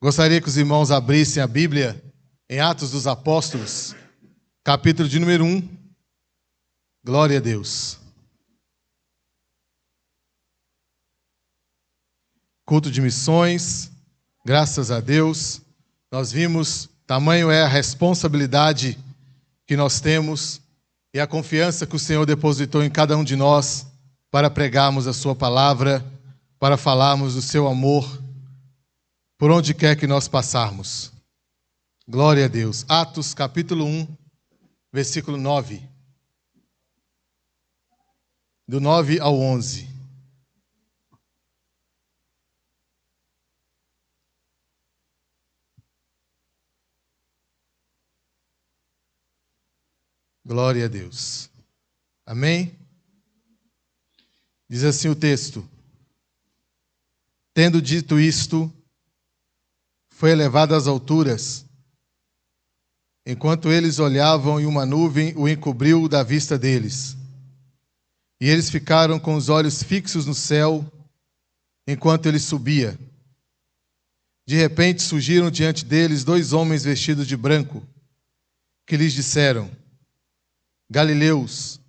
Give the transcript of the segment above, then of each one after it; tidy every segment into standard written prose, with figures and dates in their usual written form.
Gostaria que os irmãos abrissem a Bíblia em Atos dos Apóstolos, capítulo de número 1. Glória a Deus. Culto de missões, graças a Deus. Nós vimos, tamanho é a responsabilidade que nós temos e a confiança que o Senhor depositou em cada um de nós para pregarmos a sua palavra, para falarmos do seu amor, por onde quer que nós passarmos. Glória a Deus. Atos, capítulo 1, versículo 9. Do 9 ao 11. Glória a Deus. Amém? Diz assim o texto: Tendo dito isto, foi elevado às alturas. Enquanto eles olhavam, e uma nuvem o encobriu da vista deles. E eles ficaram com os olhos fixos no céu, enquanto ele subia. De repente surgiram diante deles 2 homens vestidos de branco, que lhes disseram: Galileus,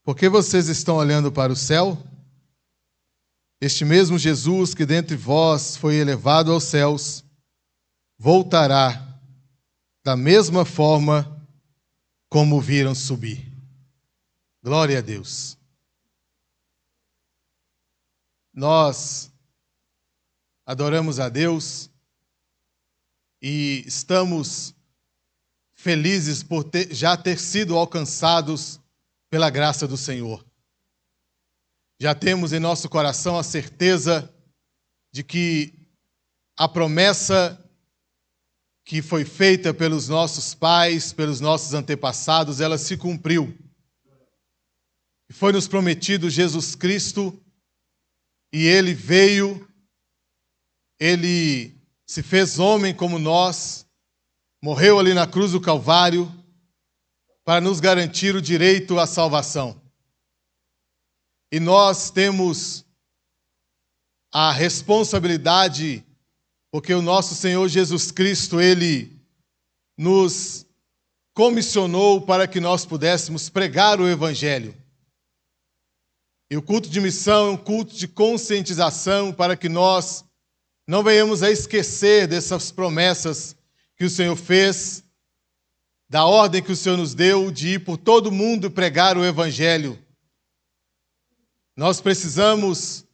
por que vocês estão olhando para o céu? Este mesmo Jesus que dentre vós foi elevado aos céus, voltará da mesma forma como o viram subir. Glória a Deus. Nós adoramos a Deus e estamos felizes por já ter sido alcançados pela graça do Senhor. Já temos em nosso coração a certeza de que a promessa que foi feita pelos nossos pais, pelos nossos antepassados, ela se cumpriu. E foi nos prometido Jesus Cristo, e Ele veio, Ele se fez homem como nós, morreu ali na cruz do Calvário, para nos garantir o direito à salvação. E nós temos a responsabilidade, porque o nosso Senhor Jesus Cristo, Ele nos comissionou para que nós pudéssemos pregar o Evangelho. E o culto de missão é um culto de conscientização para que nós não venhamos a esquecer dessas promessas que o Senhor fez, da ordem que o Senhor nos deu de ir por todo o mundo pregar o Evangelho. Nós precisamos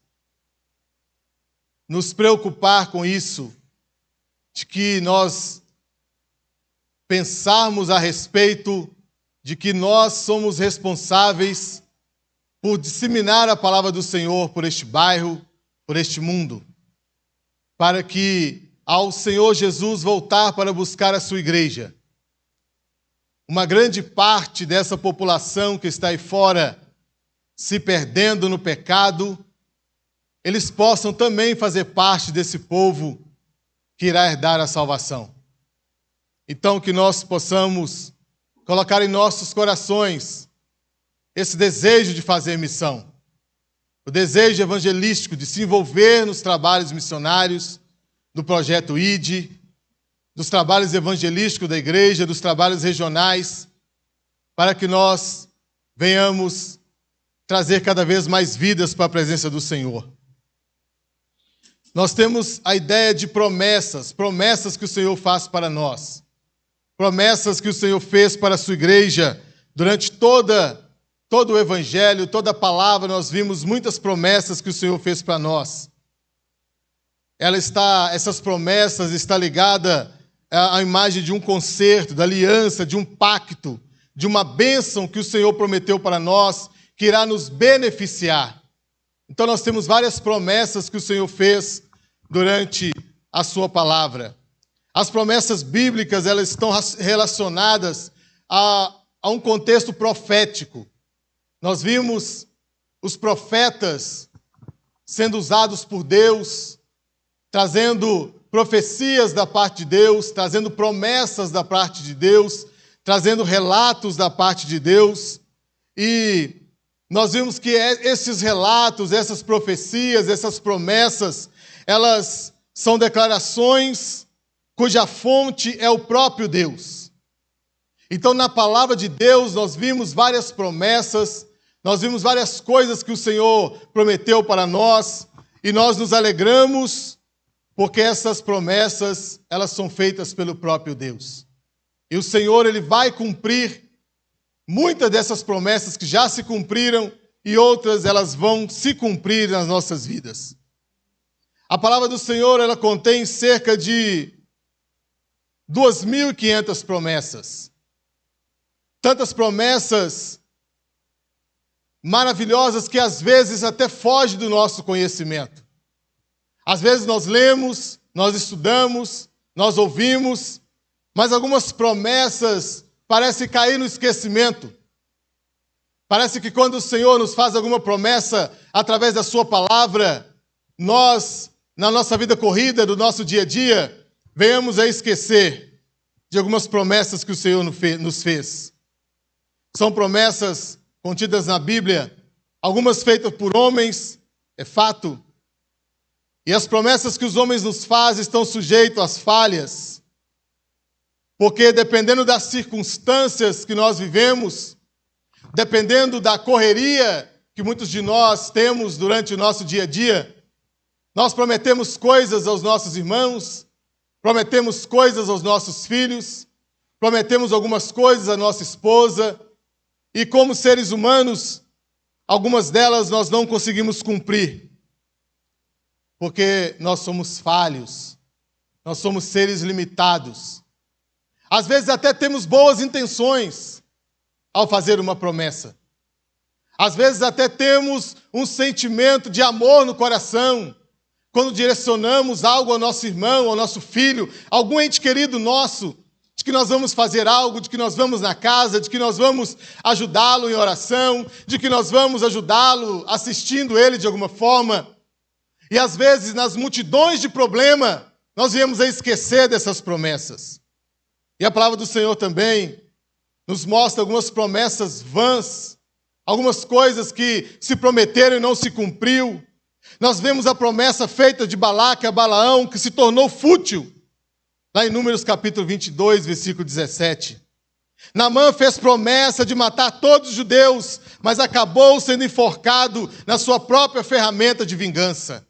nos preocupar com isso, de que nós pensarmos a respeito de que nós somos responsáveis por disseminar a palavra do Senhor por este bairro, por este mundo, para que ao Senhor Jesus voltar para buscar a sua igreja, uma grande parte dessa população que está aí fora se perdendo no pecado, eles possam também fazer parte desse povo que irá herdar a salvação. Então, que nós possamos colocar em nossos corações esse desejo de fazer missão, o desejo evangelístico de se envolver nos trabalhos missionários, do projeto ID, dos trabalhos evangelísticos da igreja, dos trabalhos regionais, para que nós venhamos trazer cada vez mais vidas para a presença do Senhor. Nós temos a ideia de promessas que o Senhor faz para nós, promessas que o Senhor fez para a sua igreja durante todo o Evangelho, toda a palavra. Nós vimos muitas promessas que o Senhor fez para nós. Essas promessas estão ligadas à imagem de um concerto, da aliança, de um pacto, de uma bênção que o Senhor prometeu para nós, que irá nos beneficiar. Então nós temos várias promessas que o Senhor fez durante a sua palavra. As promessas bíblicas, elas estão relacionadas a um contexto profético. Nós vimos os profetas sendo usados por Deus, trazendo profecias da parte de Deus, trazendo promessas da parte de Deus, trazendo relatos da parte de Deus. E nós vimos que esses relatos, essas profecias, essas promessas, elas são declarações cuja fonte é o próprio Deus. Então, na palavra de Deus, nós vimos várias promessas, nós vimos várias coisas que o Senhor prometeu para nós, e nós nos alegramos porque essas promessas, elas são feitas pelo próprio Deus. E o Senhor, Ele vai cumprir muitas dessas promessas que já se cumpriram e outras elas vão se cumprir nas nossas vidas. A palavra do Senhor, ela contém cerca de 2.500 promessas. Tantas promessas maravilhosas que às vezes até fogem do nosso conhecimento. Às vezes nós lemos, nós estudamos, nós ouvimos, mas algumas promessas parecem cair no esquecimento. Parece que quando o Senhor nos faz alguma promessa através da sua palavra, nós, na nossa vida corrida, do nosso dia a dia, venhamos a esquecer de algumas promessas que o Senhor nos fez. São promessas contidas na Bíblia, algumas feitas por homens, é fato. E as promessas que os homens nos fazem estão sujeitas às falhas. Porque dependendo das circunstâncias que nós vivemos, dependendo da correria que muitos de nós temos durante o nosso dia a dia, nós prometemos coisas aos nossos irmãos, prometemos coisas aos nossos filhos, prometemos algumas coisas à nossa esposa, e como seres humanos, algumas delas nós não conseguimos cumprir. Porque nós somos falhos, nós somos seres limitados. Às vezes até temos boas intenções ao fazer uma promessa. Às vezes até temos um sentimento de amor no coração, quando direcionamos algo ao nosso irmão, ao nosso filho, algum ente querido nosso, de que nós vamos fazer algo, de que nós vamos na casa, de que nós vamos ajudá-lo em oração, de que nós vamos ajudá-lo assistindo ele de alguma forma. E às vezes, nas multidões de problemas, nós viemos a esquecer dessas promessas. E a palavra do Senhor também nos mostra algumas promessas vãs, algumas coisas que se prometeram e não se cumpriu. Nós vemos a promessa feita de Balaque a Balaão, que se tornou fútil, lá em Números capítulo 22, versículo 17. Naamã fez promessa de matar todos os judeus, mas acabou sendo enforcado na sua própria ferramenta de vingança.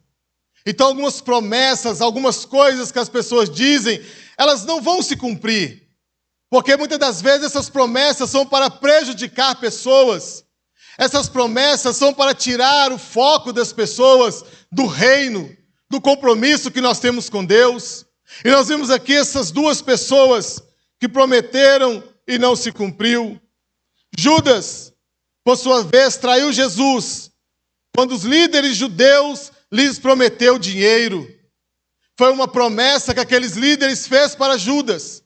Então, algumas promessas, algumas coisas que as pessoas dizem, elas não vão se cumprir. Porque muitas das vezes essas promessas são para prejudicar pessoas. Essas promessas são para tirar o foco das pessoas do reino, do compromisso que nós temos com Deus. E nós vimos aqui essas duas pessoas que prometeram e não se cumpriu. Judas, por sua vez, traiu Jesus, quando os líderes judeus lhes prometeu dinheiro. Foi uma promessa que aqueles líderes fez para Judas.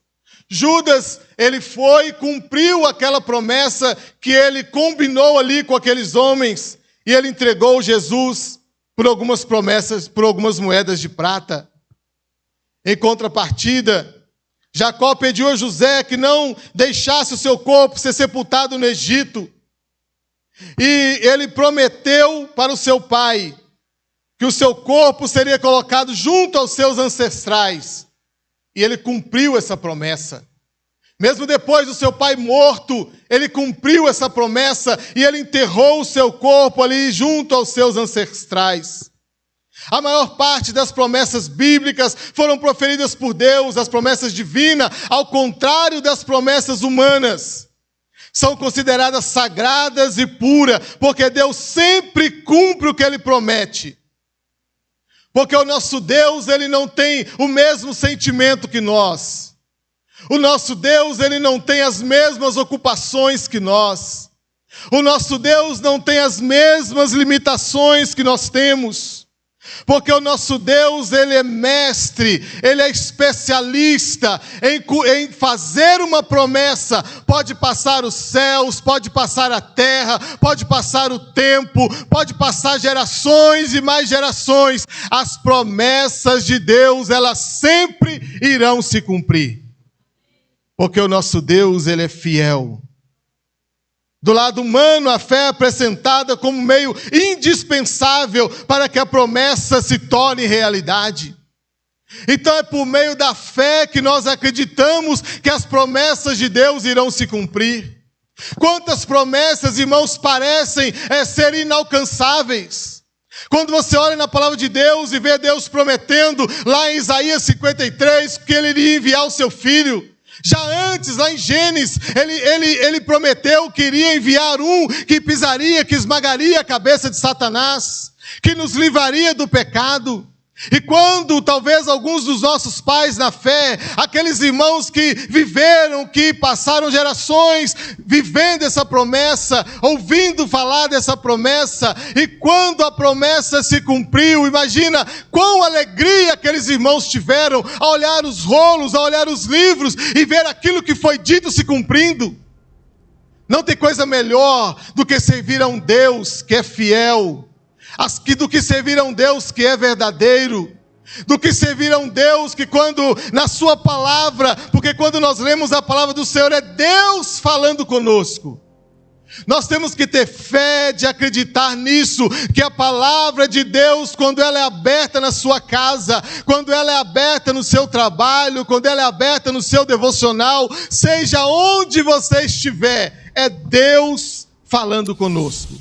Judas, ele foi e cumpriu aquela promessa que ele combinou ali com aqueles homens, e ele entregou Jesus por algumas promessas, por algumas moedas de prata. Em contrapartida, Jacó pediu a José que não deixasse o seu corpo ser sepultado no Egito. E ele prometeu para o seu pai que o seu corpo seria colocado junto aos seus ancestrais. E ele cumpriu essa promessa. Mesmo depois do seu pai morto, ele cumpriu essa promessa e ele enterrou o seu corpo ali junto aos seus ancestrais. A maior parte das promessas bíblicas foram proferidas por Deus, as promessas divinas, ao contrário das promessas humanas. São consideradas sagradas e puras, porque Deus sempre cumpre o que Ele promete. Porque o nosso Deus, Ele não tem o mesmo sentimento que nós. O nosso Deus, Ele não tem as mesmas ocupações que nós. O nosso Deus não tem as mesmas limitações que nós temos. Porque o nosso Deus, Ele é mestre, Ele é especialista em fazer uma promessa. Pode passar os céus, pode passar a terra, pode passar o tempo, pode passar gerações e mais gerações. As promessas de Deus, elas sempre irão se cumprir. Porque o nosso Deus, Ele é fiel. Do lado humano, a fé é apresentada como meio indispensável para que a promessa se torne realidade. Então é por meio da fé que nós acreditamos que as promessas de Deus irão se cumprir. Quantas promessas, irmãos, parecem ser inalcançáveis. Quando você olha na palavra de Deus e vê Deus prometendo lá em Isaías 53 que Ele iria enviar o seu Filho. Já antes, lá em Gênesis, ele prometeu que iria enviar um que pisaria, que esmagaria a cabeça de Satanás, que nos livraria do pecado. E quando talvez alguns dos nossos pais na fé, aqueles irmãos que viveram, que passaram gerações vivendo essa promessa, ouvindo falar dessa promessa, e quando a promessa se cumpriu, imagina quão alegria aqueles irmãos tiveram ao olhar os rolos, ao olhar os livros e ver aquilo que foi dito se cumprindo. Não tem coisa melhor do que servir a um Deus que é fiel, do que servir a um Deus que é verdadeiro, do que servir a um Deus que quando na sua palavra, porque quando nós lemos a palavra do Senhor é Deus falando conosco. Nós temos que ter fé de acreditar nisso, que a palavra de Deus, quando ela é aberta na sua casa, quando ela é aberta no seu trabalho, quando ela é aberta no seu devocional, seja onde você estiver, é Deus falando conosco.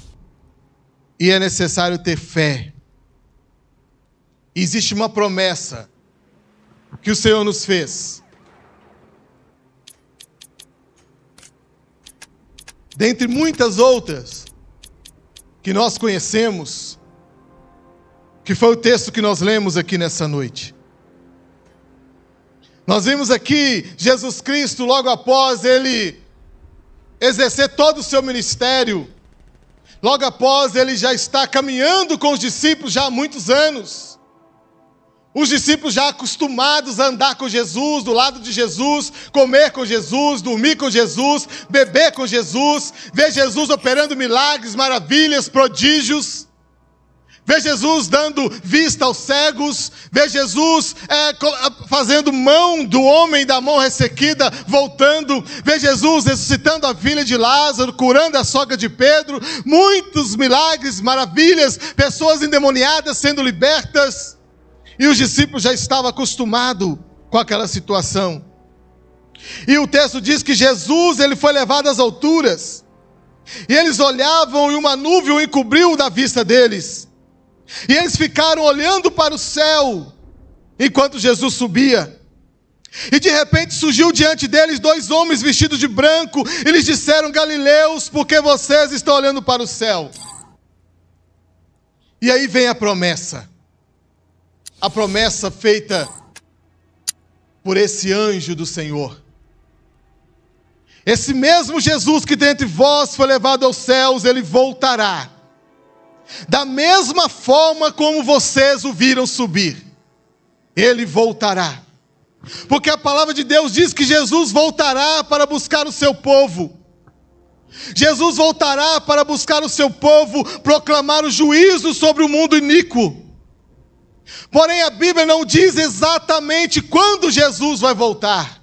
E é necessário ter fé. Existe uma promessa que o Senhor nos fez. Dentre muitas outras que nós conhecemos, que foi o texto que nós lemos aqui nessa noite. Nós vimos aqui Jesus Cristo, logo após Ele exercer todo o seu ministério, logo após Ele já está caminhando com os discípulos já há muitos anos. Os discípulos já acostumados a andar com Jesus, do lado de Jesus, comer com Jesus, dormir com Jesus, beber com Jesus, ver Jesus operando milagres, maravilhas, prodígios, ver Jesus dando vista aos cegos, ver Jesus fazendo mão do homem da mão ressequida, voltando, ver Jesus ressuscitando a filha de Lázaro, curando a sogra de Pedro, muitos milagres, maravilhas, pessoas endemoniadas sendo libertas, e os discípulos já estavam acostumados com aquela situação. E o texto diz que Jesus ele foi levado às alturas, e eles olhavam e uma nuvem o encobriu da vista deles. E eles ficaram olhando para o céu, enquanto Jesus subia. E de repente surgiu diante deles 2 homens vestidos de branco, e lhes disseram: Galileus, por que vocês estão olhando para o céu? E aí vem a promessa feita por esse anjo do Senhor. Esse mesmo Jesus que dentre vós foi levado aos céus, ele voltará. Da mesma forma como vocês o viram subir, ele voltará. Porque a palavra de Deus diz que Jesus voltará para buscar o seu povo. Jesus voltará para buscar o seu povo, proclamar o juízo sobre o mundo iníquo. Porém a Bíblia não diz exatamente quando Jesus vai voltar.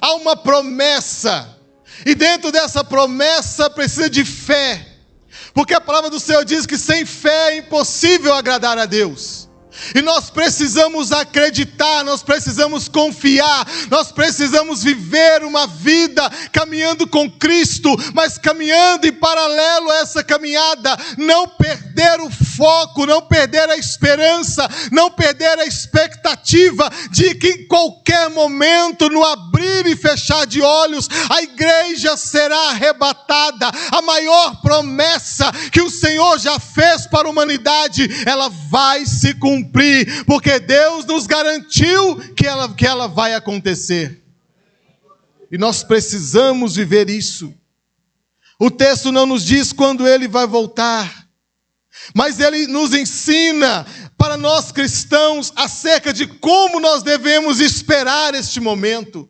Há uma promessa, e dentro dessa promessa precisa de fé. Porque a palavra do Senhor diz que sem fé é impossível agradar a Deus. E nós precisamos acreditar, nós precisamos confiar, nós precisamos viver uma vida caminhando com Cristo, mas caminhando em paralelo a essa caminhada, não perder o foco, não perder a esperança, não perder a expectativa de que em qualquer momento, no abrir e fechar de olhos, a igreja será arrebatada. A maior promessa que o Senhor já fez para a humanidade, ela vai se cumprir, porque Deus nos garantiu que ela vai acontecer. E nós precisamos viver isso. O texto não nos diz quando Ele vai voltar, mas Ele nos ensina para nós cristãos acerca de como nós devemos esperar este momento.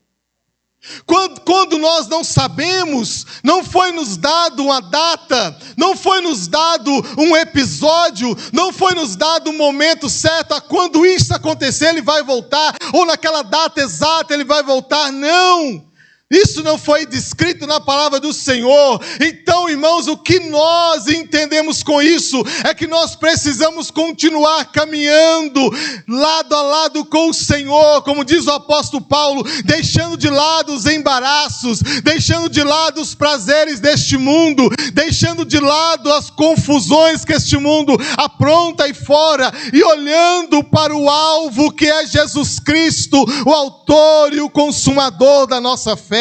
Quando nós não sabemos, não foi nos dado uma data, não foi nos dado um episódio, não foi nos dado um momento certo, a quando isso acontecer ele vai voltar, ou naquela data exata ele vai voltar, não. Isso não foi descrito na palavra do Senhor. Então, irmãos, o que nós entendemos com isso é que nós precisamos continuar caminhando lado a lado com o Senhor, como diz o apóstolo Paulo, deixando de lado os embaraços, deixando de lado os prazeres deste mundo, deixando de lado as confusões que este mundo apronta aí fora, e olhando para o alvo que é Jesus Cristo, o autor e o consumador da nossa fé.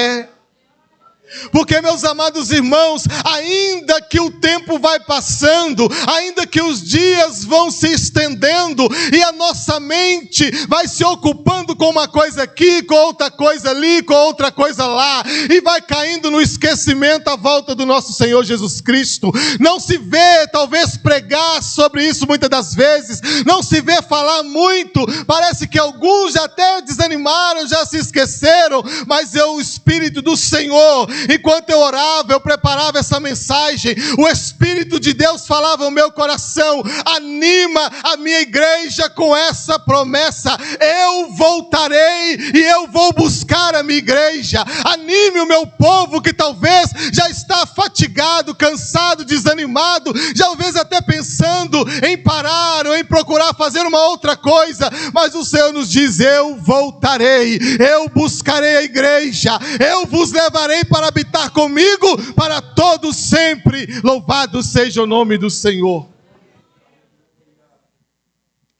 Porque, meus amados irmãos, ainda que o tempo vai passando, ainda que os dias vão se estendendo, e a nossa mente vai se ocupando com uma coisa aqui, com outra coisa ali, com outra coisa lá, e vai caindo no esquecimento à volta do nosso Senhor Jesus Cristo. Não se vê, talvez, pregar sobre isso muitas das vezes, não se vê falar muito, parece que alguns já até desanimaram, já se esqueceram, mas é o Espírito do Senhor. Enquanto eu orava, eu preparava essa mensagem, o Espírito de Deus falava ao meu coração: anima a minha igreja com essa promessa, eu voltarei e eu vou buscar a minha igreja. Anime o meu povo que talvez já está fatigado, cansado, desanimado, talvez até pensando em parar ou em procurar fazer uma outra coisa, mas o Senhor nos diz: eu voltarei, eu buscarei a igreja, eu vos levarei para habitar comigo para todos sempre. Louvado seja o nome do Senhor.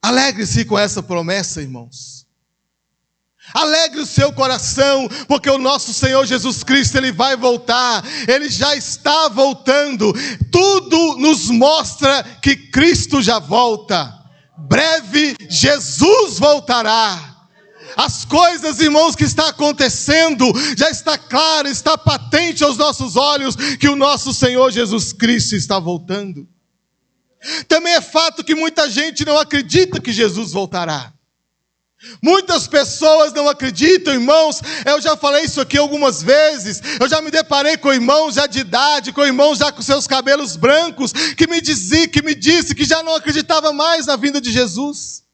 Alegre-se com essa promessa, irmãos. Alegre o seu coração, porque o nosso Senhor Jesus Cristo, Ele vai voltar, Ele já está voltando. Tudo nos mostra que Cristo já volta. Breve Jesus voltará. As coisas, irmãos, que está acontecendo, já está claro, está patente aos nossos olhos que o nosso Senhor Jesus Cristo está voltando. Também é fato que muita gente não acredita que Jesus voltará. Muitas pessoas não acreditam, irmãos. Eu já falei isso aqui algumas vezes. Eu já me deparei com irmãos já de idade, com irmãos já com seus cabelos brancos, que me disse que já não acreditava mais na vinda de Jesus,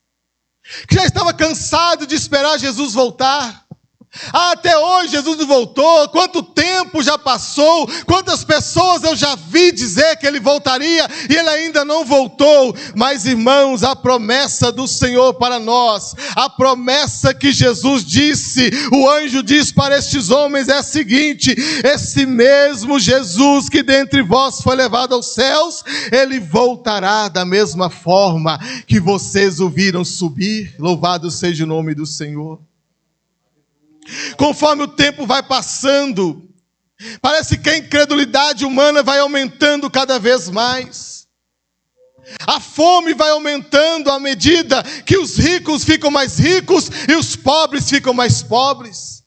que já estava cansado de esperar Jesus voltar. Até hoje Jesus não voltou. Quanto tempo já passou, quantas pessoas eu já vi dizer que Ele voltaria e Ele ainda não voltou. Mas, irmãos, a promessa do Senhor para nós, a promessa que Jesus disse, o anjo diz para estes homens é a seguinte: esse mesmo Jesus que dentre vós foi levado aos céus, Ele voltará da mesma forma que vocês o viram subir. Louvado seja o nome do Senhor. Conforme o tempo vai passando, parece que a incredulidade humana vai aumentando cada vez mais. A fome vai aumentando à medida que os ricos ficam mais ricos e os pobres ficam mais pobres.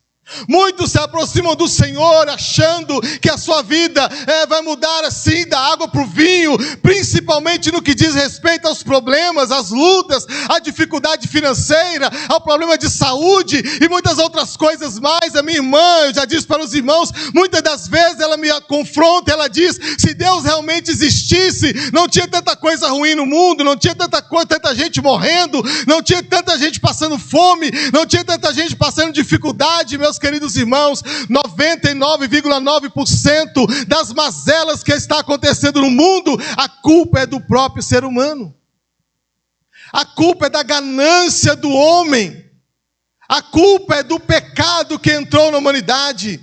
Muitos se aproximam do Senhor achando que a sua vida vai mudar assim da água para o vinho, principalmente no que diz respeito aos problemas, às lutas, à dificuldade financeira, ao problema de saúde e muitas outras coisas mais. A minha irmã, eu já disse para os irmãos, muitas das vezes ela me confronta, ela diz: se Deus realmente existisse, não tinha tanta coisa ruim no mundo, não tinha tanta gente morrendo, não tinha tanta gente passando fome, não tinha tanta gente passando dificuldade. Meus queridos irmãos, 99,9% das mazelas que está acontecendo no mundo, a culpa é do próprio ser humano. A culpa é da ganância do homem. A culpa é do pecado que entrou na humanidade.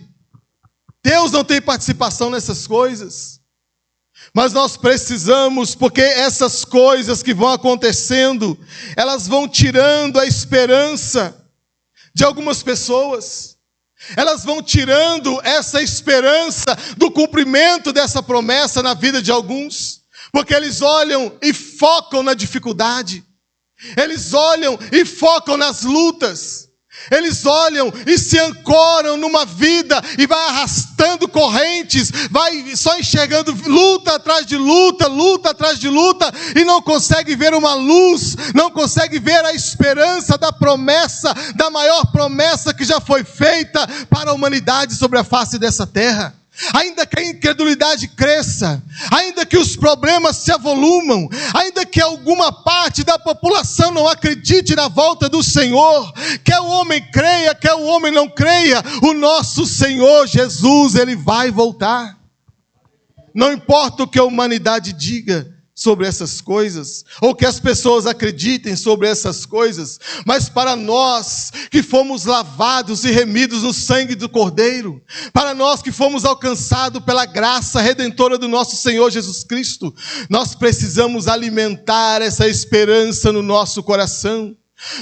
Deus não tem participação nessas coisas. Mas nós precisamos, porque essas coisas que vão acontecendo, elas vão tirando a esperança de algumas pessoas. Elas vão tirando essa esperança do cumprimento dessa promessa na vida de alguns, porque eles olham e focam na dificuldade, eles olham e focam nas lutas, eles olham e se ancoram numa vida e vai arrastando correntes, vai só enxergando luta atrás de luta, luta atrás de luta, e não consegue ver uma luz, não consegue ver a esperança da promessa, da maior promessa que já foi feita para a humanidade sobre a face dessa terra. Ainda que a incredulidade cresça, ainda que os problemas se avolumam, ainda que alguma parte da população não acredite na volta do Senhor, quer o homem creia, quer o homem não creia, o nosso Senhor Jesus, Ele vai voltar. Não importa o que a humanidade diga sobre essas coisas, ou que as pessoas acreditem sobre essas coisas, mas para nós que fomos lavados e remidos no sangue do Cordeiro, para nós que fomos alcançados pela graça redentora do nosso Senhor Jesus Cristo, nós precisamos alimentar essa esperança no nosso coração.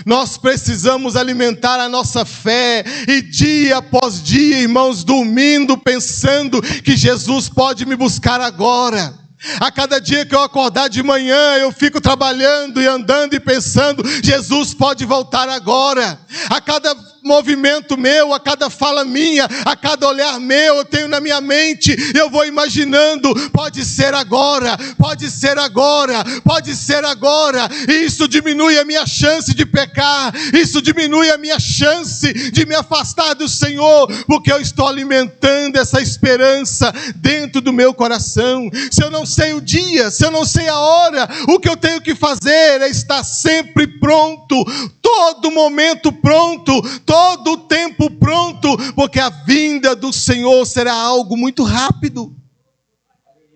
Nós precisamos alimentar a nossa fé, e dia após dia, irmãos, dormindo, pensando que Jesus pode me buscar agora. A cada dia que eu acordar de manhã, eu fico trabalhando e andando e pensando, Jesus pode voltar agora. A cada movimento meu, a cada fala minha, a cada olhar meu, eu tenho na minha mente, eu vou imaginando, pode ser agora, pode ser agora, pode ser agora. E isso diminui a minha chance de pecar, isso diminui a minha chance de me afastar do Senhor, porque eu estou alimentando essa esperança dentro do meu coração. Se eu não sei o dia, se eu não sei a hora, o que eu tenho que fazer é estar sempre pronto, todo momento pronto, todo o tempo pronto, porque a vinda do Senhor será algo muito rápido.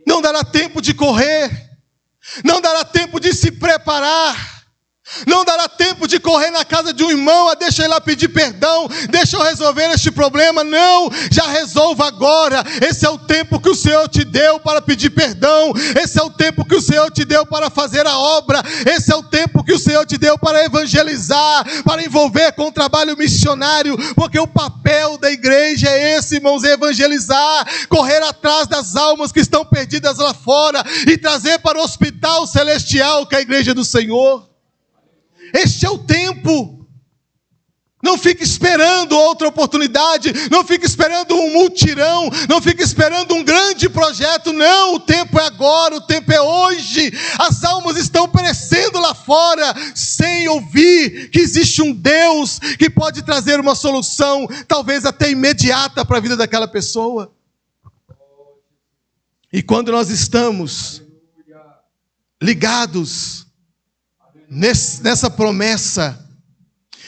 Não dará tempo de correr, não dará tempo de se preparar, não dará tempo de correr na casa de um irmão, deixa ele lá pedir perdão, deixa eu resolver este problema. Não, já resolva agora. Esse é o tempo que o Senhor te deu para pedir perdão, esse é o tempo que o Senhor te deu para fazer a obra, esse é o tempo que o Senhor te deu para evangelizar, para envolver com o trabalho missionário, porque o papel da igreja é esse, irmãos, é evangelizar, correr atrás das almas que estão perdidas lá fora e trazer para o hospital celestial que é a igreja do Senhor. Este é o tempo. Não fique esperando outra oportunidade, não fique esperando um mutirão, não fique esperando um grande projeto. Não, o tempo é agora, o tempo é hoje. As almas estão perecendo lá fora, sem ouvir que existe um Deus que pode trazer uma solução, talvez até imediata, para a vida daquela pessoa. E quando nós estamos ligados nessa promessa,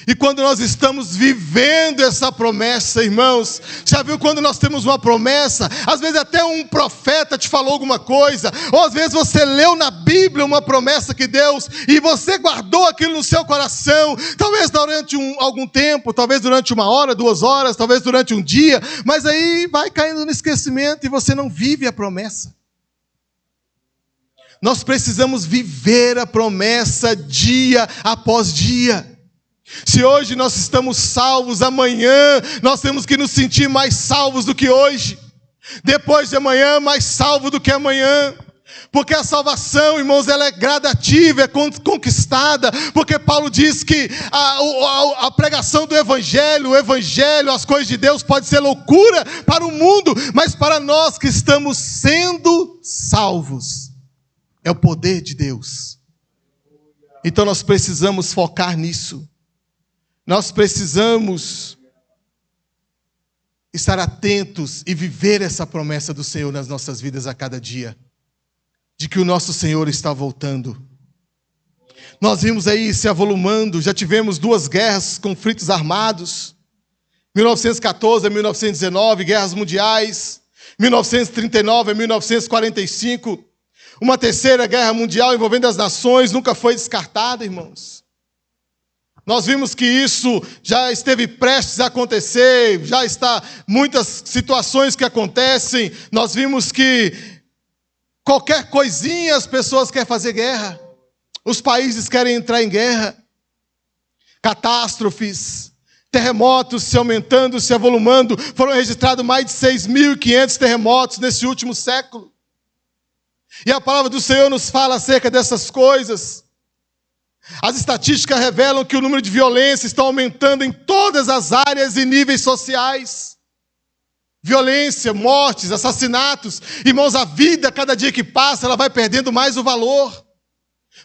e quando nós estamos vivendo essa promessa, irmãos, já viu quando nós temos uma promessa, às vezes até um profeta te falou alguma coisa, ou às vezes você leu na Bíblia uma promessa que Deus, e você guardou aquilo no seu coração, talvez durante algum tempo, talvez durante 1 hora, 2 horas, talvez durante um dia, mas aí vai caindo no esquecimento e você não vive a promessa. Nós precisamos viver a promessa dia após dia. Se hoje nós estamos salvos, amanhã nós temos que nos sentir mais salvos do que hoje. Depois de amanhã, mais salvo do que amanhã. Porque a salvação, irmãos, ela é gradativa, é conquistada. Porque Paulo diz que a pregação do Evangelho, o Evangelho, as coisas de Deus pode ser loucura para o mundo, mas para nós que estamos sendo salvos, é o poder de Deus. Então nós precisamos focar nisso. Nós precisamos estar atentos e viver essa promessa do Senhor nas nossas vidas a cada dia, de que o nosso Senhor está voltando. Nós vimos aí se avolumando, já tivemos 2 guerras, conflitos armados, 1914 a 1919, guerras mundiais, 1939 a 1945, uma 3ª guerra mundial envolvendo as nações, nunca foi descartada, irmãos. Nós vimos que isso já esteve prestes a acontecer, já está muitas situações que acontecem. Nós vimos que qualquer coisinha as pessoas querem fazer guerra, os países querem entrar em guerra, catástrofes, terremotos se aumentando, se avolumando. Foram registrados mais de 6.500 terremotos nesse último século. E a palavra do Senhor nos fala acerca dessas coisas. As estatísticas revelam que o número de violência está aumentando em todas as áreas e níveis sociais. Violência, mortes, assassinatos. Irmãos, a vida, cada dia que passa, ela vai perdendo mais o valor.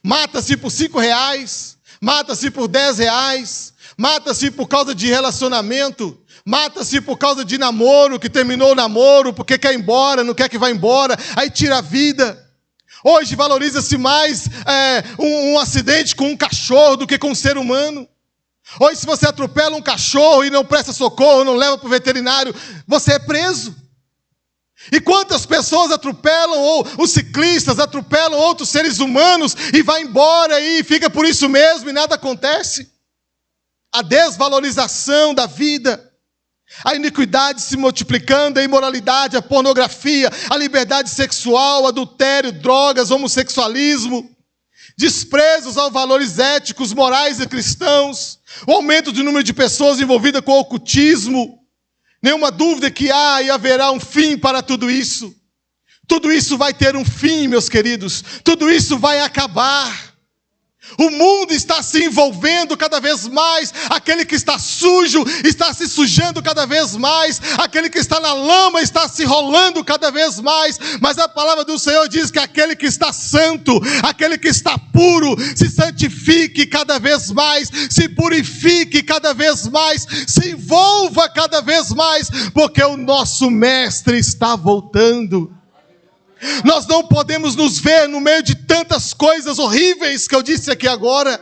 Mata-se por R$5, mata-se por R$10, mata-se por causa de relacionamento, mata-se por causa de namoro, que terminou o namoro, porque quer ir embora, não quer que vá embora, aí tira a vida. Hoje valoriza-se mais um acidente com um cachorro do que com um ser humano. Hoje, se você atropela um cachorro e não presta socorro, não leva para o veterinário, você é preso. E quantas pessoas atropelam, ou os ciclistas atropelam outros seres humanos e vai embora e fica por isso mesmo e nada acontece. A desvalorização da vida, a iniquidade se multiplicando, a imoralidade, a pornografia, a liberdade sexual, adultério, drogas, homossexualismo, desprezos aos valores éticos, morais e cristãos, o aumento do número de pessoas envolvidas com o ocultismo. Nenhuma dúvida que há e haverá um fim para tudo isso. Tudo isso vai ter um fim, meus queridos. Tudo isso vai acabar. O mundo está se envolvendo cada vez mais. Aquele que está sujo está se sujando cada vez mais. Aquele que está na lama está se rolando cada vez mais. Mas a palavra do Senhor diz que aquele que está santo, aquele que está puro, se santifique cada vez mais, se purifique cada vez mais, se envolva cada vez mais, porque o nosso Mestre está voltando. Nós não podemos nos ver no meio de tantas coisas horríveis que eu disse aqui agora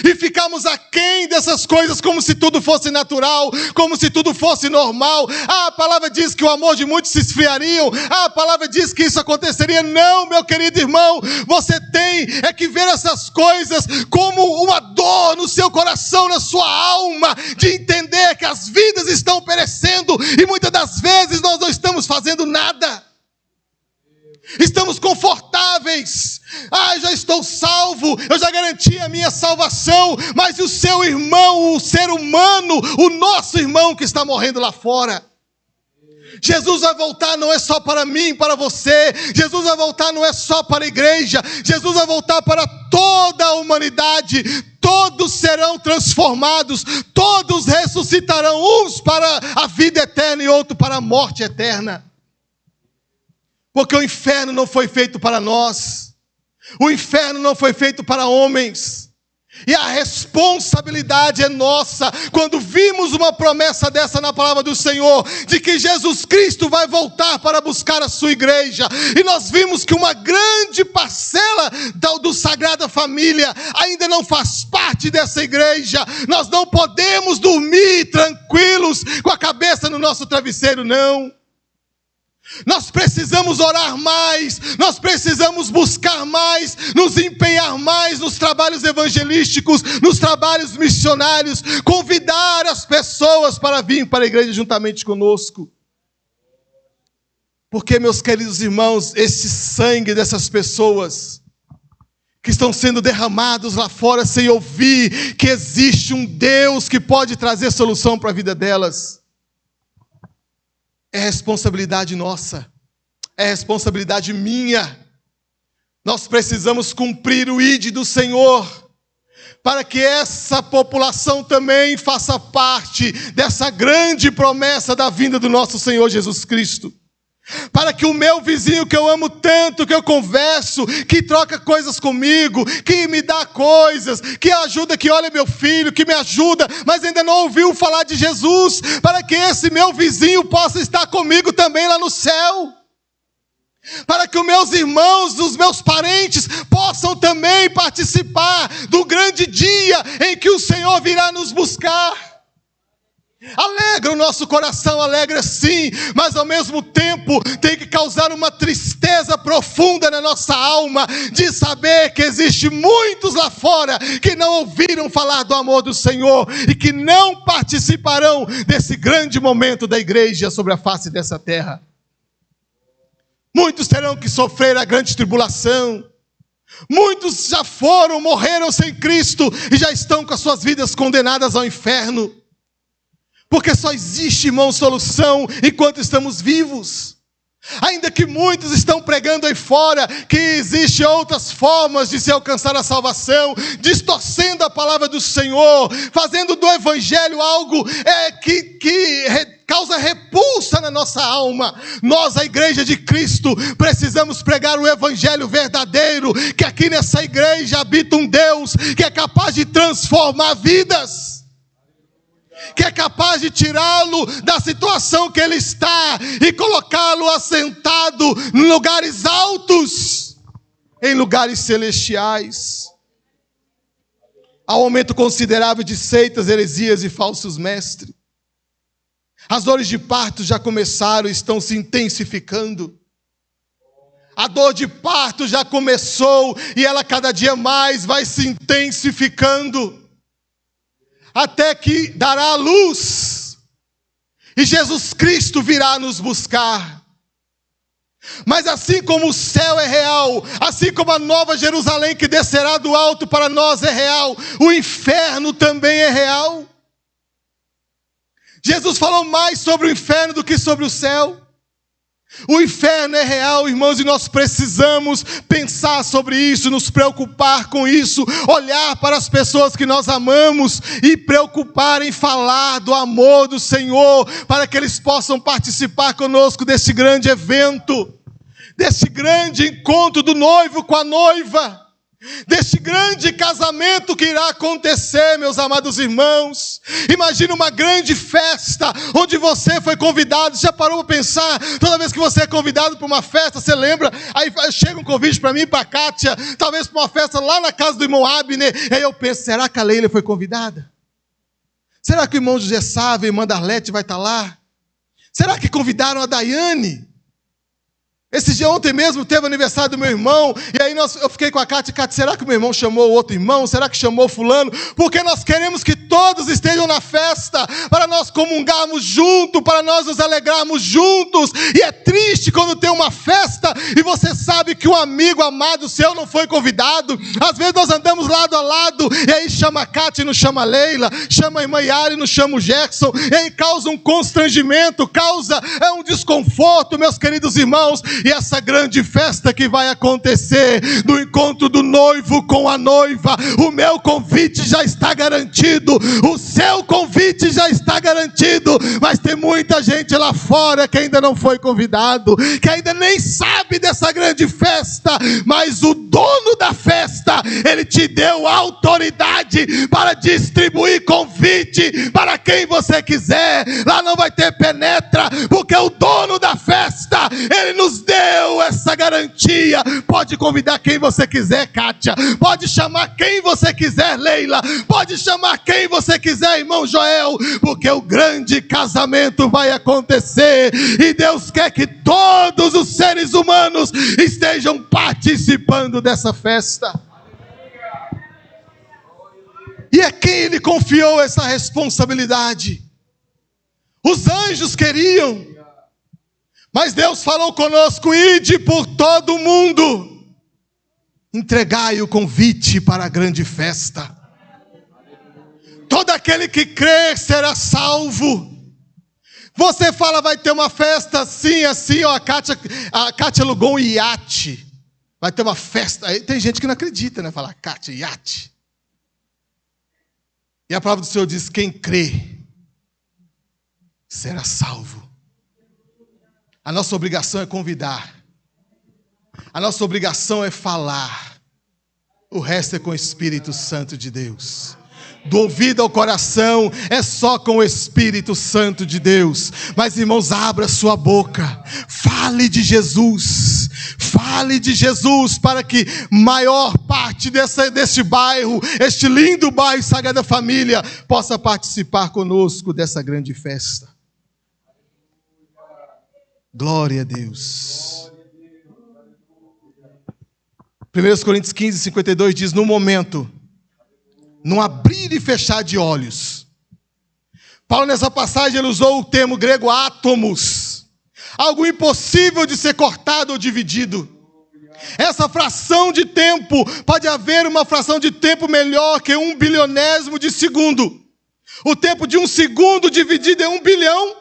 e ficarmos aquém dessas coisas como se tudo fosse natural, como se tudo fosse normal. A palavra diz que o amor de muitos se esfriariam. A palavra diz que isso aconteceria. Não, meu querido irmão, você tem que ver essas coisas como uma dor no seu coração, na sua alma, de entender que as vidas estão perecendo e muitas das vezes nós não estamos fazendo nada. Estamos confortáveis. Já estou salvo, eu já garanti a minha salvação. Mas o seu irmão, o ser humano, o nosso irmão que está morrendo lá fora. Jesus vai voltar não é só para mim, para você. Jesus vai voltar não é só para a igreja. Jesus vai voltar para toda a humanidade. Todos serão transformados, todos ressuscitarão, uns para a vida eterna e outros para a morte eterna. Porque o inferno não foi feito para nós. O inferno não foi feito para homens. E a responsabilidade é nossa. Quando vimos uma promessa dessa na palavra do Senhor, de que Jesus Cristo vai voltar para buscar a sua igreja, e nós vimos que uma grande parcela do Sagrada Família ainda não faz parte dessa igreja, nós não podemos dormir tranquilos com a cabeça no nosso travesseiro, não. Nós precisamos orar mais, nós precisamos buscar mais, nos empenhar mais nos trabalhos evangelísticos, nos trabalhos missionários, convidar as pessoas para vir para a igreja juntamente conosco. Porque, meus queridos irmãos, esse sangue dessas pessoas que estão sendo derramados lá fora sem ouvir que existe um Deus que pode trazer solução para a vida delas, é responsabilidade nossa, é responsabilidade minha. Nós precisamos cumprir o ID do Senhor, para que essa população também faça parte dessa grande promessa da vinda do nosso Senhor Jesus Cristo. Para que o meu vizinho que eu amo tanto, que eu converso, que troca coisas comigo, que me dá coisas, que ajuda, que olha meu filho, que me ajuda, mas ainda não ouviu falar de Jesus, para que esse meu vizinho possa estar comigo também lá no céu. Para que os meus irmãos, os meus parentes possam também participar do grande dia em que o Senhor virá nos buscar. Alegra o nosso coração, alegra sim, mas ao mesmo tempo tem que causar uma tristeza profunda na nossa alma, de saber que existe muitos lá fora que não ouviram falar do amor do Senhor e que não participarão desse grande momento da igreja sobre a face dessa terra. Muitos terão que sofrer a grande tribulação. Muitos já foram, morreram sem Cristo e já estão com as suas vidas condenadas ao inferno. Porque só existe, irmão, solução enquanto estamos vivos. Ainda que muitos estão pregando aí fora que existem outras formas de se alcançar a salvação, distorcendo a palavra do Senhor, fazendo do evangelho algo que causa repulsa na nossa alma. Nós, a igreja de Cristo, precisamos pregar o evangelho verdadeiro, que aqui nessa igreja habita um Deus que é capaz de transformar vidas, que é capaz de tirá-lo da situação que ele está e colocá-lo assentado em lugares altos. em lugares celestiais. Há um aumento considerável de seitas, heresias e falsos mestres. As dores de parto já começaram e estão se intensificando. A dor de parto já começou e ela cada dia mais vai se intensificando. Até que dará a luz e Jesus Cristo virá nos buscar. Mas assim como o céu é real, assim como a nova Jerusalém que descerá do alto para nós é real, o inferno também é real. Jesus falou mais sobre o inferno do que sobre o céu. O inferno é real, irmãos, e nós precisamos pensar sobre isso, nos preocupar com isso, olhar para as pessoas que nós amamos e preocupar em falar do amor do Senhor, para que eles possam participar conosco desse grande evento, desse grande encontro do noivo com a noiva, deste grande casamento que irá acontecer, meus amados irmãos. Imagina uma grande festa, onde você foi convidado. Já parou para pensar? Toda vez que você é convidado para uma festa, você lembra? Aí chega um convite para mim e para a Kátia, talvez para uma festa lá na casa do irmão Abner. E aí eu penso, será que a Leila foi convidada? Será que o irmão José Sávio e a irmã Darlete vai estar lá? Será que convidaram a Daiane? Esse dia ontem mesmo teve o aniversário do meu irmão, e aí eu fiquei com a Cátia, será que o meu irmão chamou o outro irmão? Será que chamou fulano? Porque nós queremos que todos estejam na festa, para nós comungarmos juntos, para nós nos alegrarmos juntos. E é triste quando tem uma festa, e você sabe que um amigo amado seu não foi convidado. Às vezes nós andamos lado a lado, e aí chama a Cátia e não chama a Leila, chama a irmã Yara e não chama o Gerson, e aí causa um constrangimento, causa um desconforto, meus queridos irmãos. E essa grande festa que vai acontecer, do encontro do noivo com a noiva, o meu convite já está garantido, o seu convite já está garantido, mas tem muita gente lá fora que ainda não foi convidado, que ainda nem sabe dessa grande festa, mas o dono da festa, ele te deu autoridade para distribuir convite para quem você quiser. Lá não vai ter penetra, porque o dono da festa, ele nos deu essa garantia. Pode convidar quem você quiser, Kátia, pode chamar quem você quiser, Leila, pode chamar quem você quiser, irmão Joel, porque o grande casamento vai acontecer, e Deus quer que todos os seres humanos estejam participando dessa festa. E a quem ele confiou essa responsabilidade? Os anjos queriam, mas Deus falou conosco: ide por todo o mundo, entregai o convite para a grande festa. Todo aquele que crer será salvo. Você fala, vai ter uma festa assim, assim, ó, a Kátia alugou um iate, vai ter uma festa. Aí tem gente que não acredita, né? Fala, Kátia, iate. E a palavra do Senhor diz: quem crê será salvo. A nossa obrigação é convidar. A nossa obrigação é falar. O resto é com o Espírito Santo de Deus. Do ouvido ao coração é só com o Espírito Santo de Deus. Mas, irmãos, abra sua boca. Fale de Jesus. Fale de Jesus, para que maior parte deste bairro, este lindo bairro Sagrada Família, possa participar conosco dessa grande festa. Glória a Deus. 1 Coríntios 15, 52 diz: no momento, num abrir e fechar de olhos. Paulo, nessa passagem, ele usou o termo grego átomos, algo impossível de ser cortado ou dividido. Essa fração de tempo, pode haver uma fração de tempo melhor que 1 bilionésimo de segundo. O tempo de um segundo dividido em 1 bilhão.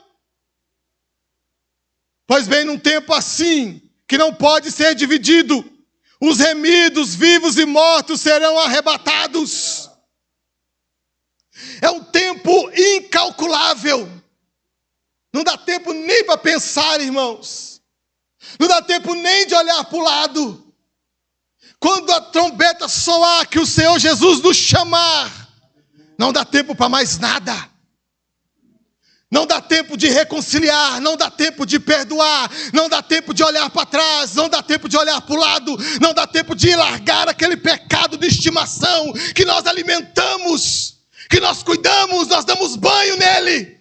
Pois bem, num tempo assim, que não pode ser dividido, os remidos, vivos e mortos serão arrebatados. É um tempo incalculável. Não dá tempo nem para pensar, irmãos. Não dá tempo nem de olhar para o lado. Quando a trombeta soar, que o Senhor Jesus nos chamar, não dá tempo para mais nada. Não dá tempo de reconciliar, não dá tempo de perdoar, não dá tempo de olhar para trás, não dá tempo de olhar para o lado, não dá tempo de largar aquele pecado de estimação que nós alimentamos, que nós cuidamos, nós damos banho nele.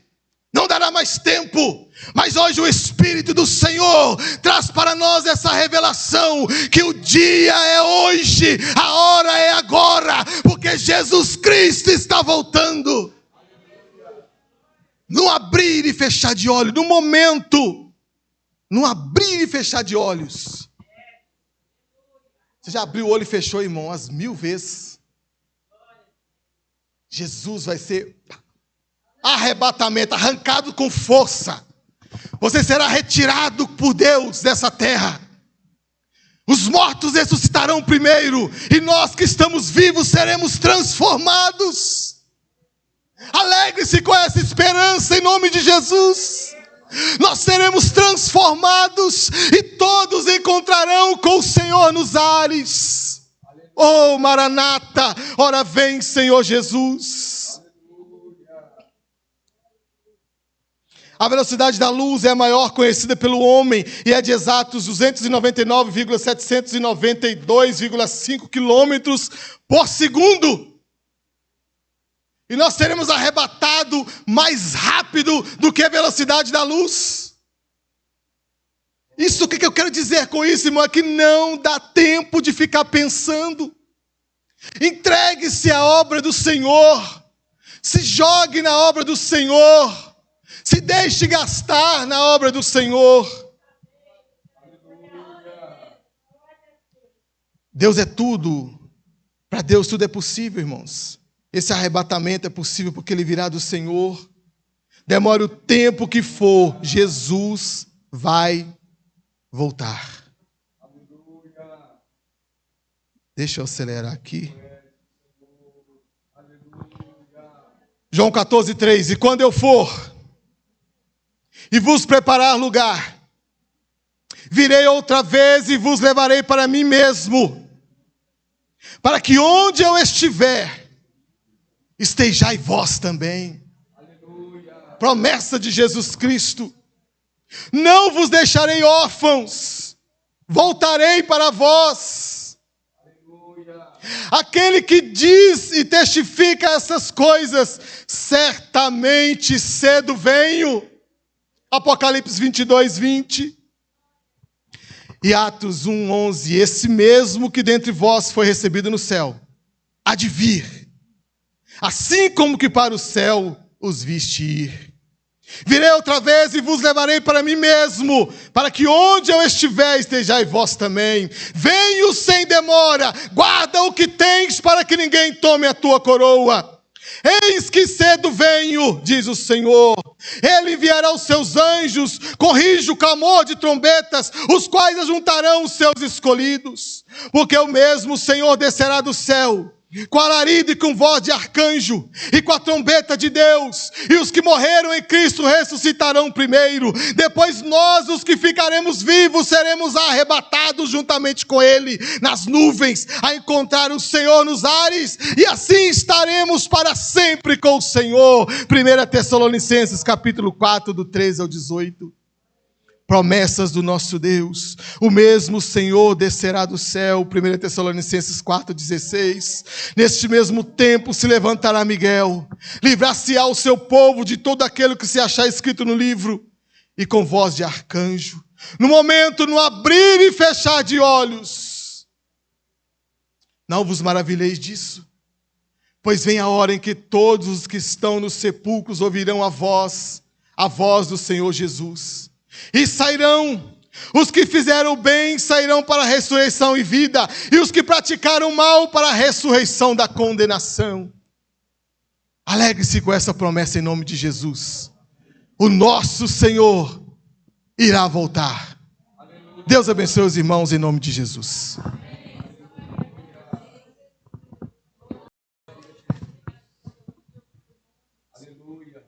Não dará mais tempo, mas hoje o Espírito do Senhor traz para nós essa revelação, que o dia é hoje, a hora é agora, porque Jesus Cristo está voltando. No abrir e fechar de olhos, no momento, no abrir e fechar de olhos. Você já abriu o olho e fechou, irmão, umas 1000 vezes. Jesus vai ser arrebatamento, arrancado com força. Você será retirado por Deus dessa terra. Os mortos ressuscitarão primeiro, e nós que estamos vivos seremos transformados. Alegre-se com essa esperança em nome de Jesus. Nós seremos transformados e todos encontrarão com o Senhor nos ares. Oh, Maranata, ora vem, Senhor Jesus. A velocidade da luz é a maior conhecida pelo homem e é de exatos 299,792,5 quilômetros por segundo. E nós seremos arrebatados mais rápido do que a velocidade da luz. Isso, o que eu quero dizer com isso, irmão? É que não dá tempo de ficar pensando. Entregue-se à obra do Senhor. Se jogue na obra do Senhor. Se deixe gastar na obra do Senhor. Deus é tudo. Para Deus tudo é possível, irmãos. Esse arrebatamento é possível porque ele virá do Senhor. Demore o tempo que for, Jesus vai voltar. Deixa eu acelerar aqui. João 14:3. E quando eu for e vos preparar lugar, virei outra vez e vos levarei para mim mesmo, para que onde eu estiver, estejai vós também. Aleluia. Promessa de Jesus Cristo. Não vos deixarei órfãos, voltarei para vós. Aleluia. Aquele que diz e testifica essas coisas, certamente cedo venho. Apocalipse 22:20. E Atos 1:11. Esse mesmo que dentre vós foi recebido no céu, há de vir, assim como que para o céu os viste ir. Virei outra vez e vos levarei para mim mesmo, para que onde eu estiver estejai vós também. Venho sem demora, guarda o que tens para que ninguém tome a tua coroa. Eis que cedo venho, diz o Senhor. Ele enviará os seus anjos, corrige o clamor de trombetas, os quais ajuntarão os seus escolhidos. Porque o mesmo Senhor descerá do céu, com alarido e com voz de arcanjo, e com a trombeta de Deus, e os que morreram em Cristo ressuscitarão primeiro. Depois nós, os que ficaremos vivos, seremos arrebatados juntamente com Ele, nas nuvens, a encontrar o Senhor nos ares, e assim estaremos para sempre com o Senhor. 1 Tessalonicenses capítulo 4, do 13 ao 18. Promessas do nosso Deus. O mesmo Senhor descerá do céu. 1 Tessalonicenses 4,16. Neste mesmo tempo se levantará Miguel, livrar-se-á o seu povo de todo aquele que se achar escrito no livro, e com voz de arcanjo, no momento, no abrir e fechar de olhos. Não vos maravilheis disso, pois vem a hora em que todos os que estão nos sepulcros ouvirão a voz do Senhor Jesus. E sairão, os que fizeram bem sairão para a ressurreição e vida, e os que praticaram mal para a ressurreição da condenação. Alegre-se com essa promessa em nome de Jesus. O nosso Senhor irá voltar. Deus abençoe os irmãos em nome de Jesus. Aleluia.